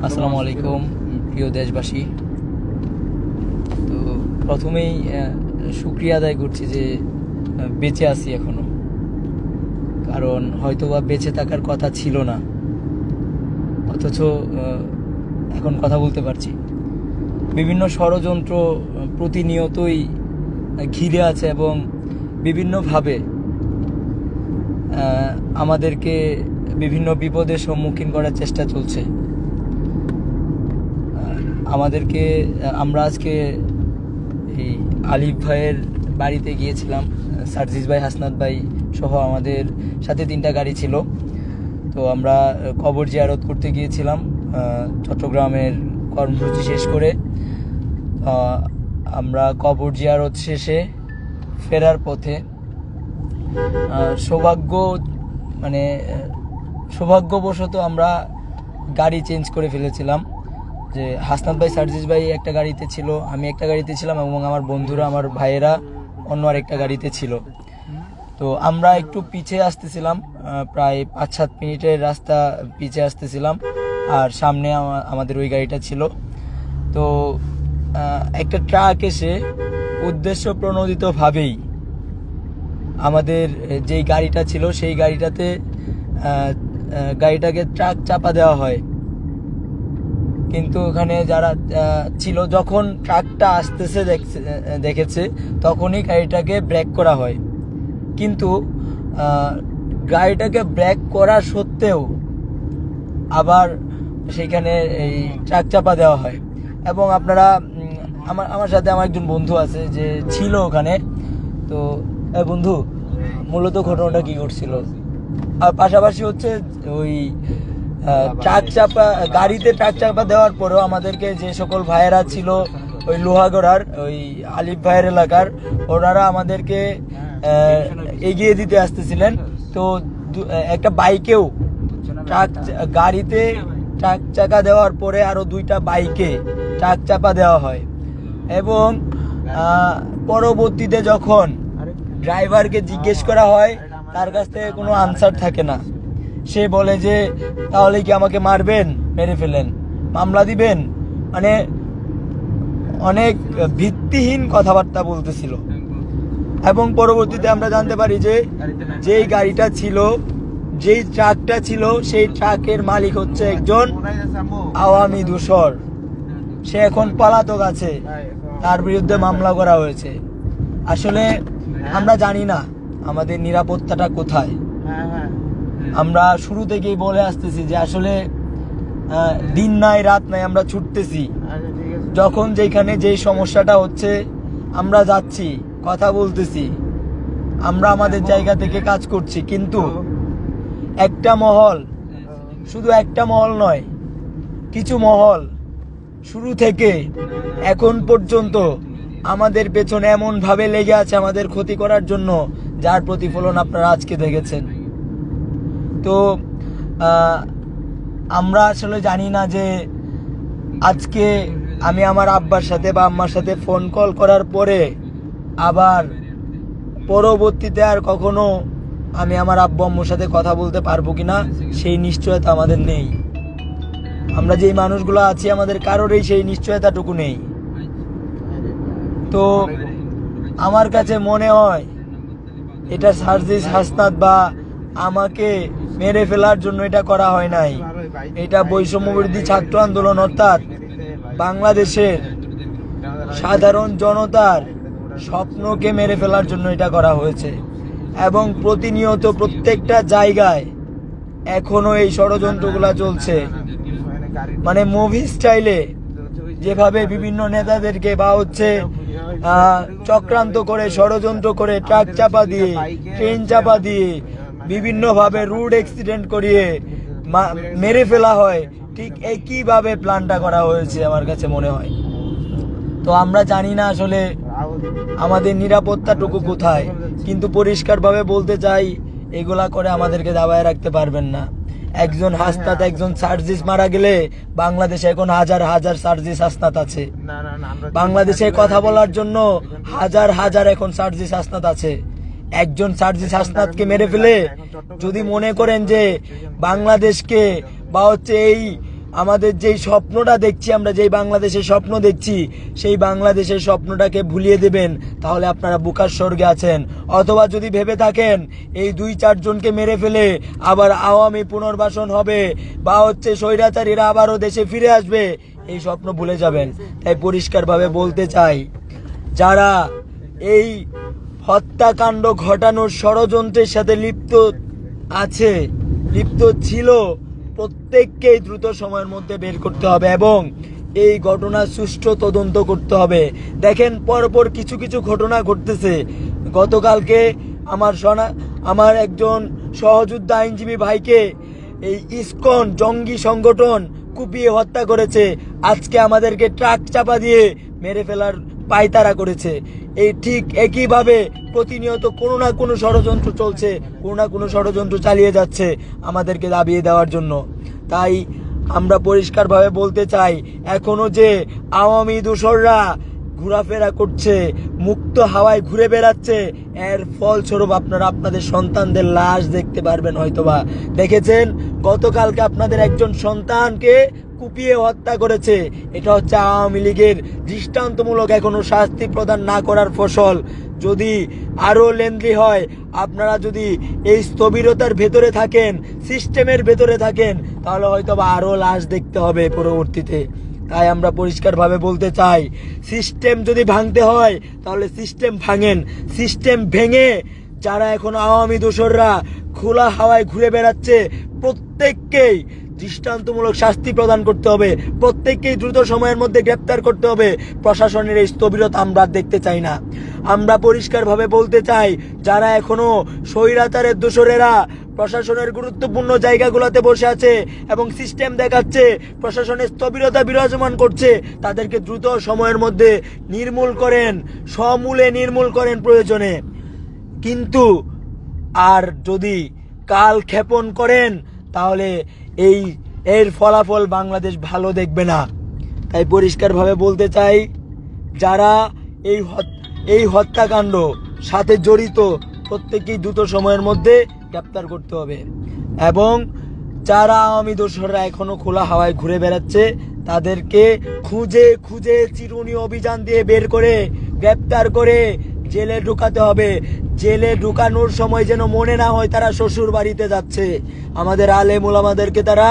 আসসালামু আলাইকুম প্রিয় দেশবাসী। তো প্রথমেই শুকরিয়া আদায় করছি যে বেঁচে আছি এখনো, কারণ হয়তোবা বেঁচে থাকার কথা ছিল না, অথচ এখন কথা বলতে পারছি। বিভিন্ন ষড়যন্ত্র প্রতিনিয়তই ঘিরে আছে এবং বিভিন্নভাবে আমাদেরকে বিভিন্ন বিপদের সম্মুখীন করার চেষ্টা চলছে। আমরা আজকে এই আলিফ ভাইয়ের বাড়িতে গিয়েছিলাম। সার্জিস ভাই, হাসনাত ভাই সহ আমাদের সাথে 3টা গাড়ি ছিল। তো আমরা কবর জিয়ারত করতে গিয়েছিলাম। চট্টগ্রামের কর্মসূচি শেষ করে আমরা কবর জিয়ারত শেষে ফেরার পথে সৌভাগ্যবশত আমরা গাড়ি চেঞ্জ করে ফেলেছিলাম। যে হাসনাত ভাই, সার্জিস ভাই একটা গাড়িতে ছিল, আমি একটা গাড়িতে ছিলাম এবং আমার বন্ধুরা, আমার ভাইয়েরা অন্য আরেকটা গাড়িতে ছিল। তো আমরা একটু পিছিয়ে আসতেছিলাম, প্রায় 5-7 মিনিটের রাস্তা পিছিয়ে আসতেছিলাম, আর সামনে আমাদের ওই গাড়িটা ছিল। তো একটা ট্রাক এসে উদ্দেশ্য প্রণোদিতভাবেই আমাদের যেই গাড়িটা ছিল সেই গাড়িটাকে ট্রাক চাপা দেওয়া হয়। কিন্তু ওখানে যারা ছিল, যখন ট্রাকটা আসতেছে দেখেছে তখনই গাড়িটাকে ব্রেক করা হয়। কিন্তু গাড়িটাকে ব্রেক করা সত্ত্বেও আবার সেখানে এই ট্রাক চাপা দেওয়া হয়। এবং আপনারা আমার সাথে আমার একজন বন্ধু আছে যে ছিল ওখানে। তো বন্ধু, মূলত ঘটনাটা কি ঘটছিল? আর পাশাপাশি হচ্ছে ওই গাড়িতে ট্রাক চাপা দেওয়ার পরেও আমাদেরকে যে সকল ভাইয়েরা ছিল ওই লোহাগড়ার, ওই আলিফ ভাইয়ের এলাকার, ওনারা আমাদেরকে এগিয়ে দিতে আসতেছিলেন। তো একটা বাইকেও গাড়িতে ট্রাক চাকা দেওয়ার পরে আরো 2টা বাইকে ট্রাক চাপা দেওয়া হয়। এবং পরবর্তীতে যখন ড্রাইভারকে জিজ্ঞেস করা হয়, তার কাছ থেকে কোনো আনসার থাকে না। সে বলে যে তাহলে কি আমাকে মারবেন, মেরে ফেলেন, মামলা দিবেন, মানে অনেক ভিত্তিহীন কথাবার্তা বলতেছিল। এবং পরবর্তীতে আমরা জানতে পারি যে যেই গাড়িটা ছিল, যেই ট্রাকটা ছিল, সেই ট্রাকের মালিক হচ্ছে একজন আওয়ামী দূষর। সে এখন পলাতক আছে, তার বিরুদ্ধে মামলা করা হয়েছে। আসলে আমরা জানি না আমাদের নিরাপত্তাটা কোথায়। আমরা শুরু থেকেই বলে আসতেছি যে আসলে দিন নাই রাত নাই, আমরা ছুটতেছি। যখন যেখানে যেই সমস্যাটা হচ্ছে আমরা যাচ্ছি, কথা বলতেছি, আমরা আমাদের জায়গা থেকে কাজ করছি। কিন্তু একটা মহল, শুধু একটা মহল নয়, কিছু মহল শুরু থেকে এখন পর্যন্ত আমাদের পেছনে এমন ভাবে লেগে আছে আমাদের ক্ষতি করার জন্য, যার প্রতিফলন আপনারা আজকে দেখেছেন। তো আমরা আসলে জানি না যে আজকে আমি আমার আব্বার সাথে বা আম্মার সাথে ফোন কল করার পরে আবার পরবর্তীতে আর কখনো আমি আমার আব্বু আম্মুর সাথে কথা বলতে পারবো কিনা সেই নিশ্চয়তা আমাদের নেই। আমরা যেই মানুষগুলো আছি, আমাদের কারোরই সেই নিশ্চয়তাটুকু নেই। তো আমার কাছে মনে হয় এটা সার্জিস, হাসনাত বা আমাকে মেরে ফেলার জন্য এটা করা হয় নাই। এটা বৈষম্যবিরোধী ছাত্র আন্দোলন, অর্থাৎ বাংলাদেশের সাধারণ জনতার স্বপ্নকে মেরে ফেলার জন্য এটা করা হয়েছে। এবং প্রতিনিয়ত প্রত্যেকটা জায়গায় এখনো এই ষড়যন্ত্রগুলা চলছে। মানে মুভি স্টাইলে যেভাবে বিভিন্ন নেতাদেরকে বা হচ্ছে চক্রান্ত করে, ষড়যন্ত্র করে, ট্রাক চাপা দিয়ে, ট্রেন চাপা দিয়ে, বিভিন্নভাবে রোড অ্যাক্সিডেন্ট করিয়ে মেরে ফেলা হয়, ঠিক একইভাবে প্ল্যানটা করা হয়েছে আমার কাছে মনে হয়। তো আমরা জানি না আসলে আমাদের নিরাপত্তাটুকু কোথায়। কিন্তু পরিষ্কারভাবে বলতে চাই, এগুলা করে আমাদেরকে দাবায় রাখতে পারবেন না। একজন হাসনাত, একজন সার্জিস মারা গেলে বাংলাদেশে এখন হাজার হাজার সার্জিস হাসনাত আছে। বাংলাদেশে কথা বলার জন্য হাজার হাজার এখন সার্জিস হাসনাত আছে। একজন সার্জিস হাসনাতকে মেরে ফেলে যদি মনে করেন যে বাংলাদেশকে বা হচ্ছে এই আমাদের যেই স্বপ্নটা দেখছি, আমরা যেই বাংলাদেশের স্বপ্ন দেখছি, সেই বাংলাদেশের স্বপ্নটাকে ভুলিয়ে দেবেন, তাহলে আপনারা বুকার স্বর্গে আছেন। অথবা যদি ভেবে থাকেন এই 2-4 জনকে মেরে ফেলে আবার আওয়ামী পুনর্বাসন হবে বা স্বৈরাচারীরা আবারও দেশে ফিরে আসবে, এই স্বপ্ন ভুলে যাবেন। তাই পরিষ্কারভাবে বলতে চাই, যারা এই হত্যাকাণ্ড ঘটানোর ষড়যন্ত্রের সাথে লিপ্ত ছিল, প্রত্যেককেই দ্রুত সময়ের মধ্যে বের করতে হবে এবং এই ঘটনার সুষ্ঠু তদন্ত করতে হবে। দেখেন, পরপর কিছু কিছু ঘটনা ঘটতেছে। গতকালকে আমার একজন সহযোদ্ধা আইনজীবী ভাইকে এই ইসকন জঙ্গি সংগঠন কুপিয়ে হত্যা করেছে। আজকে আমাদেরকে ট্রাক চাপা দিয়ে মেরে ফেলার পায়তারা করেছে। এই ঠিক একইভাবে প্রতিনিয়ত কোনো না কোনো ষড়যন্ত্র চলছে, কোনো না কোনো ষড়যন্ত্র চালিয়ে যাচ্ছে আমাদেরকে দাবিয়ে দেওয়ার জন্য। তাই আমরা পরিষ্কারভাবে বলতে চাই, এখনো যে আওয়ামী দোসররা ঘোরাফেরা করছে, মুক্ত হাওয়ায় ঘুরে বেড়াচ্ছে, এর ফলস্বরূপ আপনারা আপনাদের সন্তানদের লাশ দেখতে পারবেন। হয়তোবা দেখেছেন, গতকালকে আপনাদের একজন সন্তানকে কুপিয়ে হত্যা করেছে। এটা হচ্ছে আওয়ামী লীগের দৃষ্টান্তমূলক এখনো শাস্তি প্রদান না করার ফসল। যদি আরো লেন্দি হয়, আপনারা যদি এই স্থবিরতার ভেতরে থাকেন, সিস্টেমের ভেতরে থাকেন, তাহলে হয়তোবা আরো লাশ দেখতে হবে পরবর্তীতে। তাই আমরা পরিষ্কারভাবে বলতে চাই, সিস্টেম যদি ভাঙতে হয় তাহলে সিস্টেম ভাঙেন। সিস্টেম ভেঙে যারা এখন আওয়ামী দোসররা খোলা হাওয়ায় ঘুরে বেড়াচ্ছে, প্রত্যেককেই দৃষ্টান্তমূলক শাস্তি প্রদান করতে হবে, প্রত্যেককেই দ্রুত সময়ের মধ্যে গ্রেপ্তার করতে হবে। প্রশাসনের এই স্থবিরতা আমরা দেখতে চাই না। আমরা পরিষ্কারভাবে বলতে চাই, যারা এখনো স্বৈরাচারের দোসরেরা প্রশাসনের গুরুত্বপূর্ণ জায়গাগুলোতে বসে আছে এবং সিস্টেম দেখাচ্ছে, প্রশাসনের স্থবিরতা বিরাজমান করছে, তাদেরকে দ্রুত সময়ের মধ্যে নির্মূল করেন, সমূলে নির্মূল করেন প্রয়োজনে। কিন্তু আর যদি কাল ক্ষেপণ করেন, তাহলে এর ফলাফল বাংলাদেশ ভালো দেখবে না। তাই পরিষ্কারভাবে বলতে চাই, যারা এই হত্যাকাণ্ড সাথে জড়িত, প্রত্যেকেই দ্রুত সময়ের মধ্যে গ্রেপ্তার করতে হবে এবং যারা আওয়ামী দোসররা এখনো খোলা হাওয়ায় ঘুরে বেড়াচ্ছে, তাদেরকে খুঁজে খুঁজে চিরুনি অভিযান দিয়ে বের করে গ্রেপ্তার করে জেলে ঢুকাতে হবে। জেলে ঢুকানোর সময় যেন মনে না হয় তারা শ্বশুর বাড়িতে যাচ্ছে। আমাদের আলেম ওলামাদেরকে তারা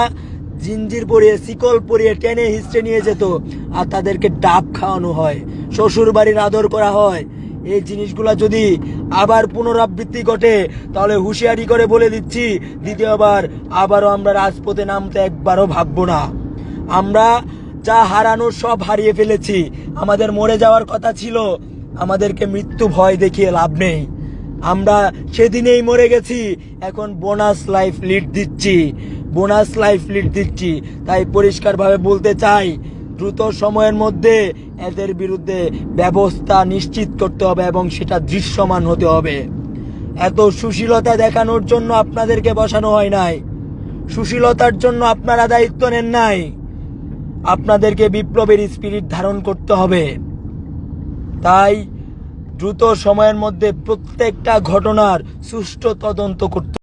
জিঞ্জির পরিয়ে, শিকল পরিয়ে টেনে হিস্টে নিয়ে যেত, আর তাদেরকে ডাব খাওয়ানো হয়, শ্বশুর বাড়ির আদর করা হয়। এই জিনিসগুলা যদি আবার পুনরাবৃত্তি ঘটে, তাহলে হুঁশিয়ারি করে বলে দিচ্ছি, দ্বিতীয়বার আবারও আমরা রাজপথে নামতে একবারও ভাববো না। আমরা যা হারানোর সব হারিয়ে ফেলেছি। আমাদের মরে যাওয়ার কথা ছিল, আমাদেরকে মৃত্যু ভয় দেখিয়ে লাভ নেই। আমরা সেদিনেই মরে গেছি, এখন বোনাস লাইফ লিড দিচ্ছি। তাই পরিষ্কারভাবে বলতে চাই, দ্রুত সময়ের মধ্যে এদের বিরুদ্ধে ব্যবস্থা নিশ্চিত করতে হবে এবং সেটা দৃশ্যমান হতে হবে। এত সুশীলতা দেখানোর জন্য আপনাদেরকে বসানো হয় নাই, সুশীলতার জন্য আপনারা দায়িত্ব নেন নাই। আপনাদেরকে বিপ্লবের স্পিরিট ধারণ করতে হবে। তাই দ্রুত সময়ের মধ্যে প্রত্যেকটা ঘটনার সুষ্ঠু তদন্ত করতে